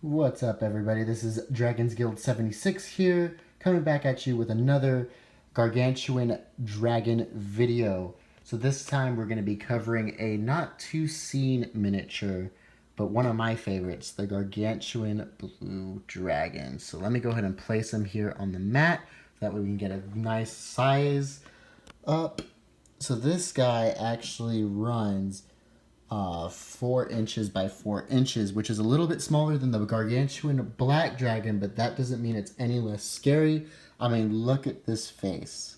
What's up, everybody? This is Dragons Guild 76 here, coming back at you with another Gargantuan dragon video. So this time we're going to be covering a not too seen miniature, but one of my favorites, the Gargantuan blue dragon. So let me go ahead and place him here on the mat, so that way we can get a nice size up. So this guy actually runs 4 inches by 4 inches, which is a little bit smaller than the Gargantuan black dragon, but that doesn't mean it's any less scary. I mean, look at this face.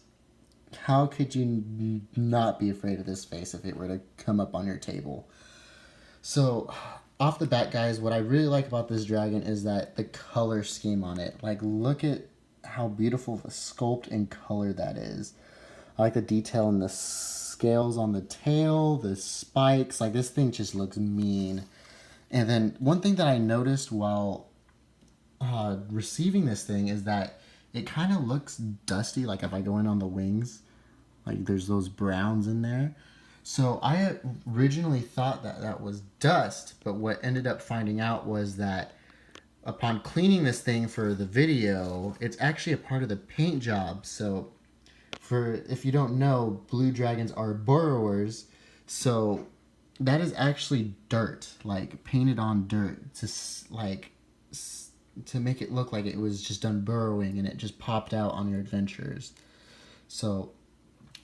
How could you not be afraid of this face if it were to come up on your table? So, off the bat, guys, what I really like about this dragon is that the color scheme on it. Like, look at how beautiful the sculpt and color that is. I like the detail in the scales on the tail, the spikes. Like, this thing just looks mean. And then one thing that I noticed while receiving this thing is that it kind of looks dusty. Like if I go in on the wings, like there's those browns in there. So I originally thought that that was dust, but what ended up finding out was that upon cleaning this thing for the video, it's actually a part of the paint job. So if you don't know, blue dragons are burrowers, so that is actually dirt, like painted on dirt to make it look like it was just done burrowing and it just popped out on your adventures. So,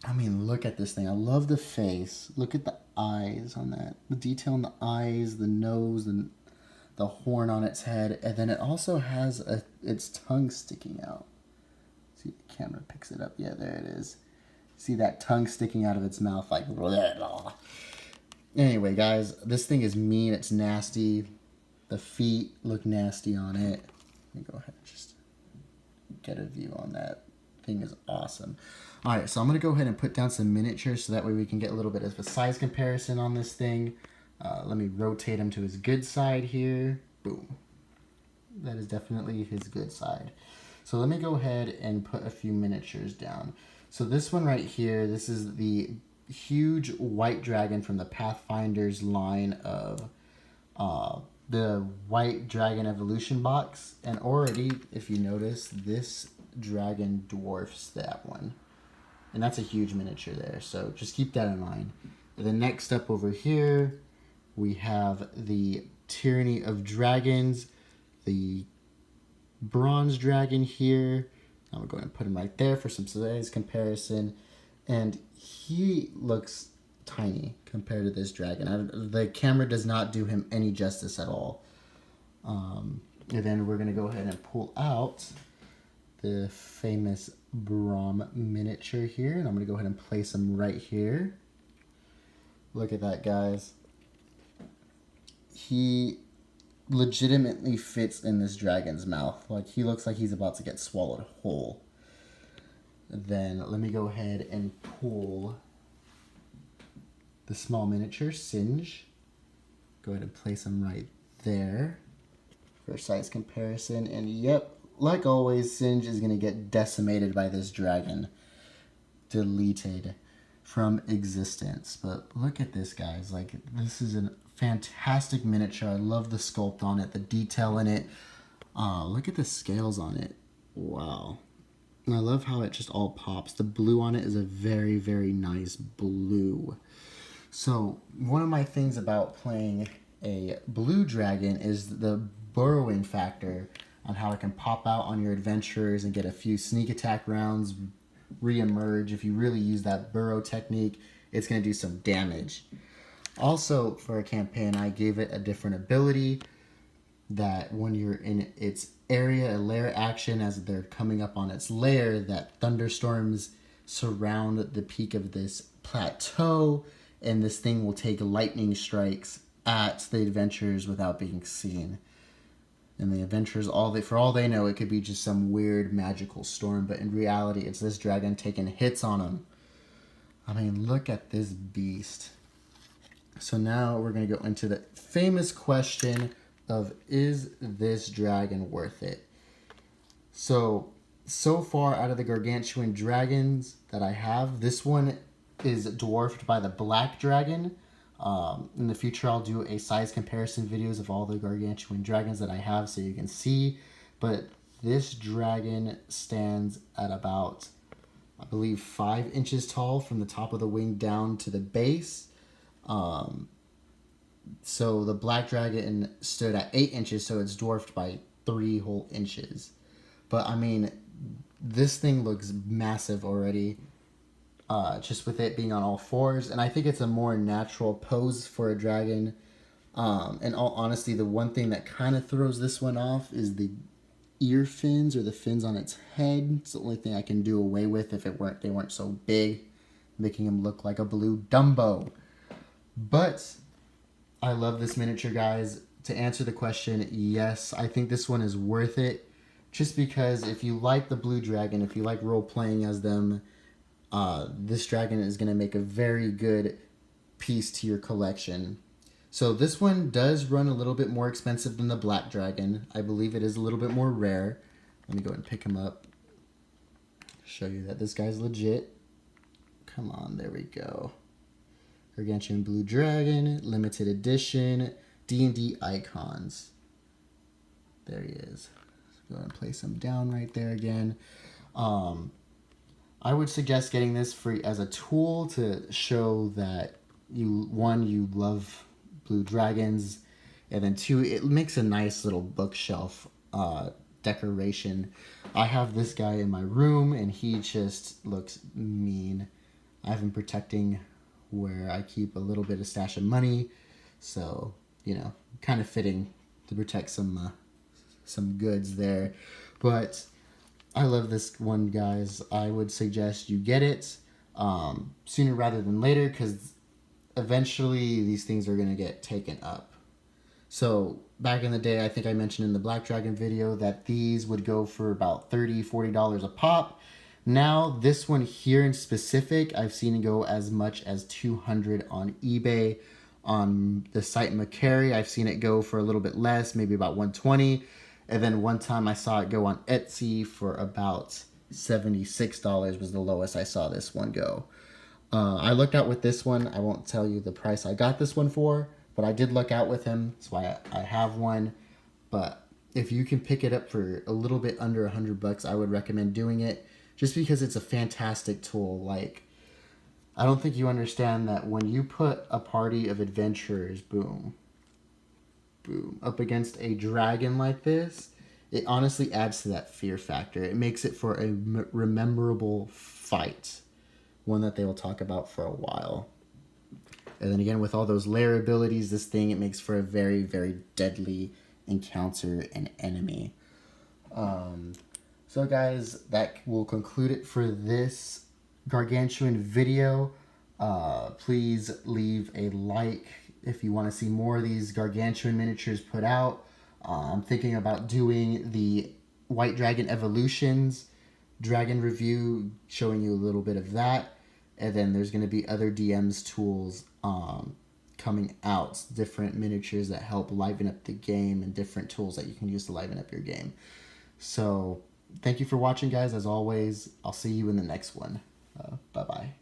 I mean, look at this thing. I love the face. Look at the eyes on that. The detail in the eyes, the nose, and the horn on its head, and then it also has its tongue sticking out. See, the camera picks it up. Yeah, there it is. See that tongue sticking out of its mouth like... Blah. Anyway, guys, this thing is mean. It's nasty. The feet look nasty on it. Let me go ahead and just get a view on that. Thing is awesome. All right, so I'm going to go ahead and put down some miniatures so that way we can get a little bit of a size comparison on this thing. Let me rotate him to his good side here. Boom. That is definitely his good side. So let me go ahead and put a few miniatures down. So this one right here, this is the huge white dragon from the Pathfinder's line of the White Dragon Evolution box. And already, if you notice, this dragon dwarfs that one. And that's a huge miniature there, so just keep that in mind. And then next up over here, we have the Tyranny of Dragons, the bronze dragon here. I'm going to put him right there for some size comparison. And he looks tiny compared to this dragon. The camera does not do him any justice at all. And then we're going to go ahead and pull out the famous Braum miniature here. And I'm going to go ahead and place him right here. Look at that, guys. He legitimately fits in this dragon's mouth. Like, he looks like he's about to get swallowed whole. Then let me go ahead and pull the small miniature, Singe. Go ahead and place him right there for size comparison. And yep, like always, Singe is going to get decimated by this dragon. Deleted from existence. But look at this, guys. Like, this is a fantastic miniature. I love the sculpt on it, the detail in it. Look at the scales on it. Wow. And I love how it just all pops. The blue on it is a very, very nice blue. So one of my things about playing a blue dragon is the burrowing factor on how it can pop out on your adventures and get a few sneak attack rounds, re-emerge. If you really use that burrow technique, it's going to do some damage. Also, for a campaign, I gave it a different ability that when you're in its area, a lair action, as they're coming up on its lair, that thunderstorms surround the peak of this plateau, and this thing will take lightning strikes at the adventurers without being seen. And the adventurers, for all they know, it could be just some weird magical storm, but in reality, it's this dragon taking hits on them. I mean, look at this beast. So now we're going to go into the famous question of, is this dragon worth it? So far out of the Gargantuan dragons that I have, this one is dwarfed by the black dragon. In the future, I'll do a size comparison videos of all the Gargantuan dragons that I have so you can see. But this dragon stands at about, I believe, 5 inches tall from the top of the wing down to the base. So the black dragon stood at 8 inches, so it's dwarfed by 3 whole inches. But I mean, this thing looks massive already, just with it being on all fours. And I think it's a more natural pose for a dragon. In all honesty, the one thing that kind of throws this one off is the ear fins, or the fins on its head. It's the only thing I can do away with if they weren't so big, making him look like a blue Dumbo. But I love this miniature, guys. To answer the question, yes, I think this one is worth it. Just because if you like the blue dragon, if you like role-playing as them, this dragon is going to make a very good piece to your collection. So this one does run a little bit more expensive than the black dragon. I believe it is a little bit more rare. Let me go ahead and pick him up. Show you that this guy's legit. Come on, there we go. Gargantuan Blue Dragon, limited edition, D&D icons. There he is. Let's go ahead and place him down right there again. I would suggest getting this as a tool to show that you love blue dragons, and then 2, it makes a nice little bookshelf decoration. I have this guy in my room, and he just looks mean. I have him protecting where I keep a little bit of stash of money, so you know, kind of fitting to protect some goods there. But I love this one, guys. I would suggest you get it sooner rather than later, because eventually these things are going to get taken up. So back in the day, I think I mentioned in the Black Dragon video that these would go for about $30, $40 a pop. Now this one here in specific, I've seen it go as much as $200 on eBay. On the site Macari, I've seen it go for a little bit less, maybe about $120. And then one time I saw it go on Etsy for about $76 was the lowest I saw this one go. I looked out with this one. I won't tell you the price I got this one for, but I did look out with him. That's why I have one. But if you can pick it up for a little bit under $100, I would recommend doing it, just because it's a fantastic tool. Like, I don't think you understand that when you put a party of adventurers, boom, up against a dragon like this, it honestly adds to that fear factor. It makes it for a rememberable fight, one that they will talk about for a while. And then again, with all those lair abilities, this thing, it makes for a very, very deadly encounter and enemy. So guys, that will conclude it for this Gargantuan video. Please leave a like if you want to see more of these Gargantuan miniatures put out. I'm thinking about doing the White Dragon Evolutions dragon review, showing you a little bit of that. And then there's going to be other DMs tools coming out, different miniatures that help liven up the game, and different tools that you can use to liven up your game. So thank you for watching, guys. As always, I'll see you in the next one. Bye-bye.